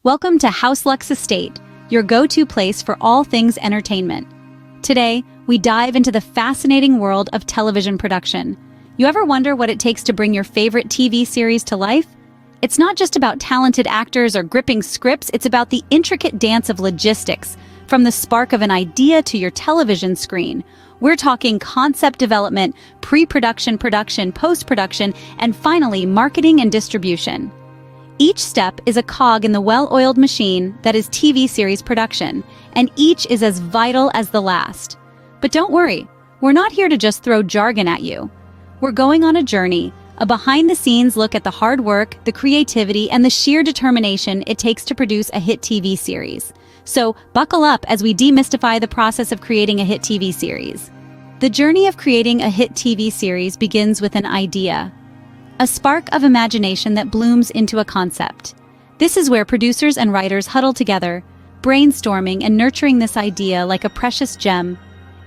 Welcome to HouseLux Estate, your go-to place for all things entertainment. Today, we dive into the fascinating world of television production. You ever wonder what it takes to bring your favorite TV series to life? It's not just about talented actors or gripping scripts, it's about the intricate dance of logistics, from the spark of an idea to your television screen. We're talking concept development, pre-production, production, post-production, and finally, marketing and distribution. Each step is a cog in the well-oiled machine that is TV series production, and each is as vital as the last. But don't worry, we're not here to just throw jargon at you. We're going on a journey, a behind-the-scenes look at the hard work, the creativity, and the sheer determination it takes to produce a hit TV series. So buckle up as we demystify the process of creating a hit TV series. The journey of creating a hit TV series begins with an idea. A spark of imagination that blooms into a concept. This is where producers and writers huddle together, brainstorming and nurturing this idea like a precious gem.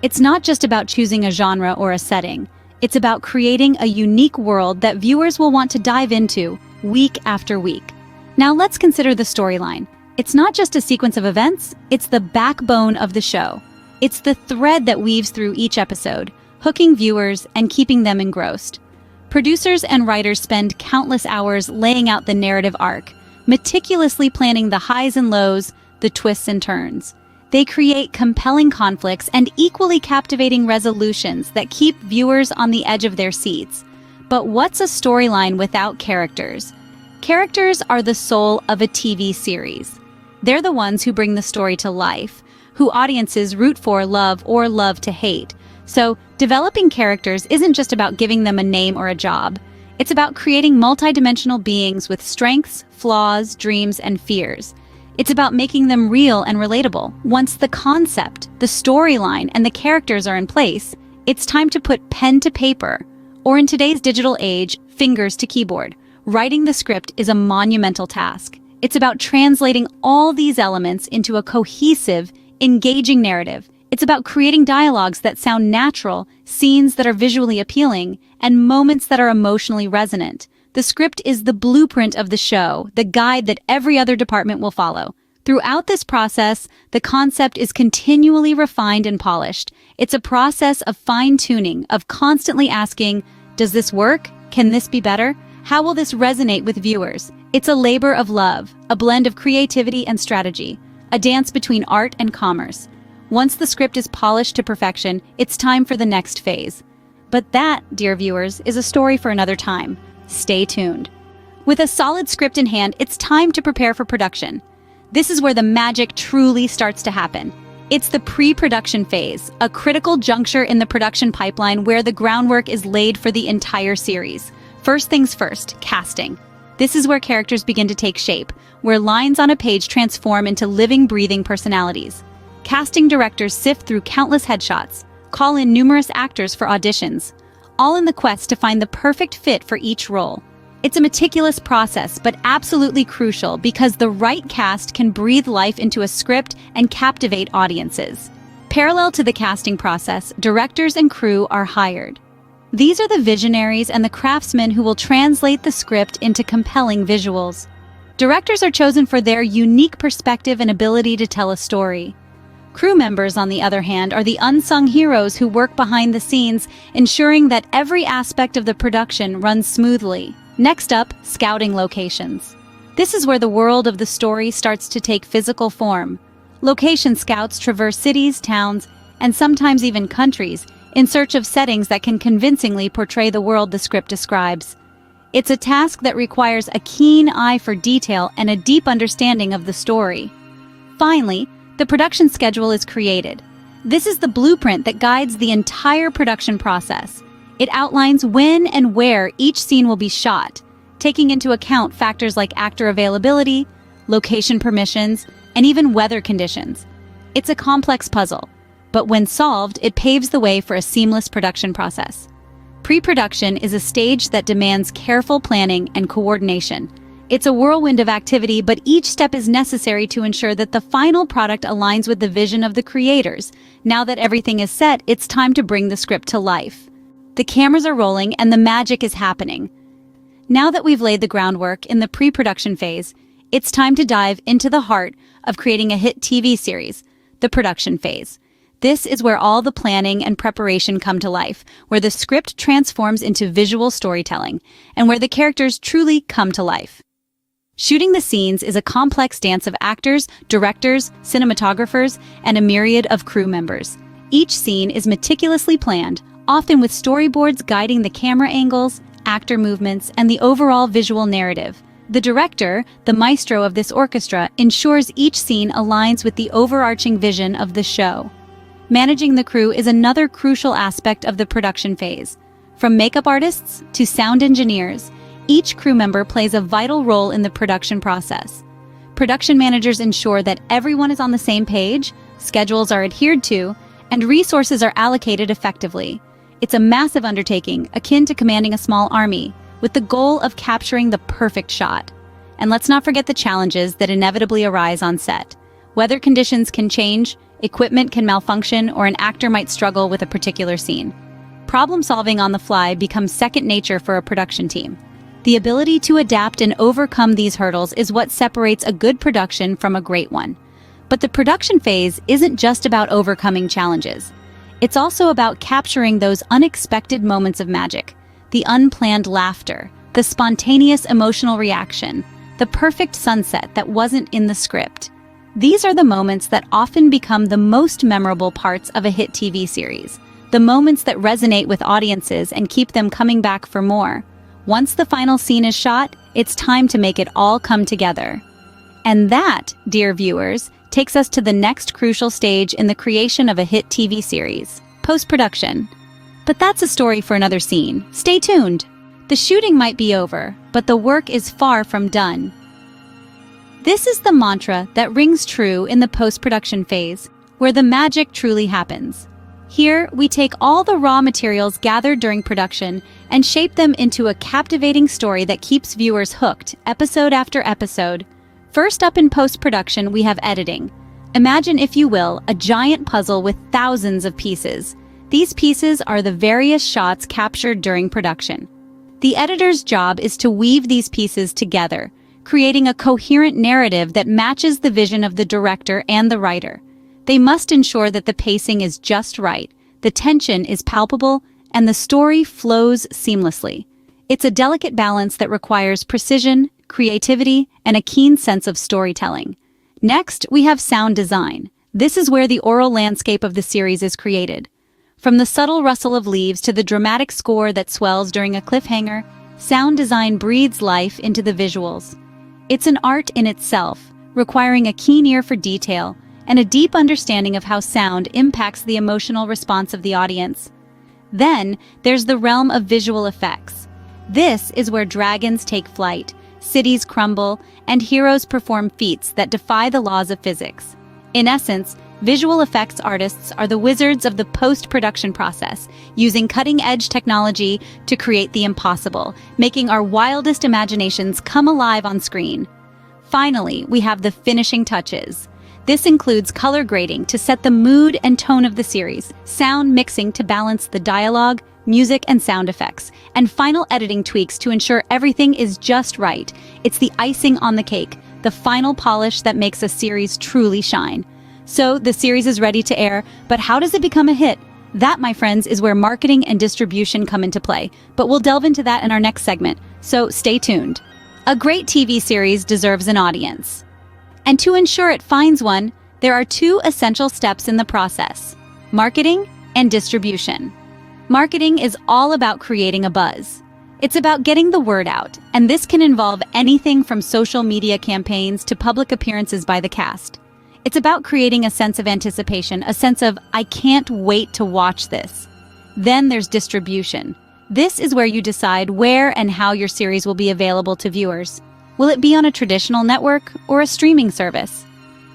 It's not just about choosing a genre or a setting. It's about creating a unique world that viewers will want to dive into week after week. Now let's consider the storyline. It's not just a sequence of events, it's the backbone of the show. It's the thread that weaves through each episode, hooking viewers and keeping them engrossed. Producers and writers spend countless hours laying out the narrative arc, meticulously planning the highs and lows, the twists and turns. They create compelling conflicts and equally captivating resolutions that keep viewers on the edge of their seats. But what's a storyline without characters? Characters are the soul of a TV series. They're the ones who bring the story to life, who audiences root for, love, or love to hate. So, developing characters isn't just about giving them a name or a job. It's about creating multidimensional beings with strengths, flaws, dreams, and fears. It's about making them real and relatable. Once the concept, the storyline, and the characters are in place, it's time to put pen to paper, or in today's digital age, fingers to keyboard. Writing the script is a monumental task. It's about translating all these elements into a cohesive, engaging narrative. It's about creating dialogues that sound natural, scenes that are visually appealing, and moments that are emotionally resonant. The script is the blueprint of the show, the guide that every other department will follow. Throughout this process, the concept is continually refined and polished. It's a process of fine-tuning, of constantly asking, does this work? Can this be better? How will this resonate with viewers? It's a labor of love, a blend of creativity and strategy, a dance between art and commerce. Once the script is polished to perfection, it's time for the next phase. But that, dear viewers, is a story for another time. Stay tuned. With a solid script in hand, it's time to prepare for production. This is where the magic truly starts to happen. It's the pre-production phase, a critical juncture in the production pipeline where the groundwork is laid for the entire series. First things first, casting. This is where characters begin to take shape, where lines on a page transform into living, breathing personalities. Casting directors sift through countless headshots, call in numerous actors for auditions, all in the quest to find the perfect fit for each role. It's a meticulous process, but absolutely crucial because the right cast can breathe life into a script and captivate audiences. Parallel to the casting process, directors and crew are hired. These are the visionaries and the craftsmen who will translate the script into compelling visuals. Directors are chosen for their unique perspective and ability to tell a story. Crew members, on the other hand, are the unsung heroes who work behind the scenes, ensuring that every aspect of the production runs smoothly. Next up, scouting locations. This is where the world of the story starts to take physical form. Location scouts traverse cities, towns, and sometimes even countries in search of settings that can convincingly portray the world the script describes. It's a task that requires a keen eye for detail and a deep understanding of the story. Finally, the production schedule is created. This is the blueprint that guides the entire production process. It outlines when and where each scene will be shot, taking into account factors like actor availability, location permissions, and even weather conditions. It's a complex puzzle, but when solved, it paves the way for a seamless production process. Pre-production is a stage that demands careful planning and coordination. It's a whirlwind of activity, but each step is necessary to ensure that the final product aligns with the vision of the creators. Now that everything is set, it's time to bring the script to life. The cameras are rolling and the magic is happening. Now that we've laid the groundwork in the pre-production phase, It's time to dive into the heart of creating a hit TV series, the production phase. This is where all the planning and preparation come to life, where the script transforms into visual storytelling, and where the characters truly come to life. Shooting the scenes is a complex dance of actors, directors, cinematographers, and a myriad of crew members. Each scene is meticulously planned, often with storyboards guiding the camera angles, actor movements, and the overall visual narrative. The director, the maestro of this orchestra, ensures each scene aligns with the overarching vision of the show. Managing the crew is another crucial aspect of the production phase. From makeup artists to sound engineers, each crew member plays a vital role in the production process. Production managers ensure that everyone is on the same page, schedules are adhered to, and resources are allocated effectively. It's a massive undertaking, akin to commanding a small army, with the goal of capturing the perfect shot. And let's not forget the challenges that inevitably arise on set. Weather conditions can change, equipment can malfunction, or an actor might struggle with a particular scene. Problem solving on the fly becomes second nature for a production team. The ability to adapt and overcome these hurdles is what separates a good production from a great one. But the production phase isn't just about overcoming challenges. It's also about capturing those unexpected moments of magic, the unplanned laughter, the spontaneous emotional reaction, the perfect sunset that wasn't in the script. These are the moments that often become the most memorable parts of a hit TV series, the moments that resonate with audiences and keep them coming back for more. Once the final scene is shot, it's time to make it all come together. And that, dear viewers, takes us to the next crucial stage in the creation of a hit TV series, post-production. But that's a story for another scene. Stay tuned! The shooting might be over, but the work is far from done. This is the mantra that rings true in the post-production phase, where the magic truly happens. Here, we take all the raw materials gathered during production and shape them into a captivating story that keeps viewers hooked, episode after episode. First up in post-production, we have editing. Imagine, if you will, a giant puzzle with thousands of pieces. These pieces are the various shots captured during production. The editor's job is to weave these pieces together, creating a coherent narrative that matches the vision of the director and the writer. They must ensure that the pacing is just right, the tension is palpable, and the story flows seamlessly. It's a delicate balance that requires precision, creativity, and a keen sense of storytelling. Next, we have sound design. This is where the aural landscape of the series is created. From the subtle rustle of leaves to the dramatic score that swells during a cliffhanger, sound design breathes life into the visuals. It's an art in itself, requiring a keen ear for detail and a deep understanding of how sound impacts the emotional response of the audience. Then, there's the realm of visual effects. This is where dragons take flight, cities crumble, and heroes perform feats that defy the laws of physics. In essence, visual effects artists are the wizards of the post-production process, using cutting-edge technology to create the impossible, making our wildest imaginations come alive on screen. Finally, we have the finishing touches. This includes color grading to set the mood and tone of the series, sound mixing to balance the dialogue, music and sound effects, and final editing tweaks to ensure everything is just right. It's the icing on the cake, the final polish that makes a series truly shine. So, the series is ready to air, but how does it become a hit? That, my friends, is where marketing and distribution come into play, but we'll delve into that in our next segment, so stay tuned. A great TV series deserves an audience. And to ensure it finds one, there are two essential steps in the process: marketing and distribution. Marketing is all about creating a buzz. It's about getting the word out, and this can involve anything from social media campaigns to public appearances by the cast. It's about creating a sense of anticipation, a sense of, I can't wait to watch this. Then there's distribution. This is where you decide where and how your series will be available to viewers. Will it be on a traditional network or a streaming service?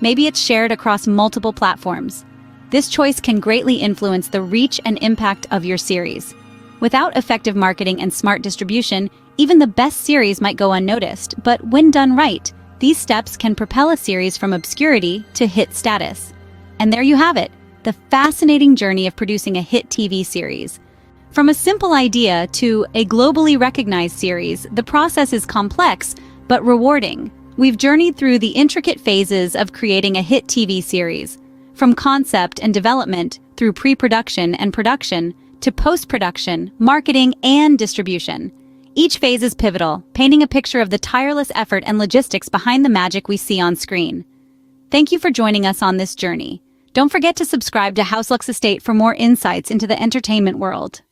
Maybe it's shared across multiple platforms. This choice can greatly influence the reach and impact of your series. Without effective marketing and smart distribution, even the best series might go unnoticed, but when done right, these steps can propel a series from obscurity to hit status. And there you have it, the fascinating journey of producing a hit TV series. From a simple idea to a globally recognized series, the process is complex but rewarding. We've journeyed through the intricate phases of creating a hit TV series, from concept and development through pre-production and production to post-production, marketing, and distribution. Each phase is pivotal, painting a picture of the tireless effort and logistics behind the magic we see on screen. Thank you for joining us on this journey. Don't forget to subscribe to HouseLux Estate for more insights into the entertainment world.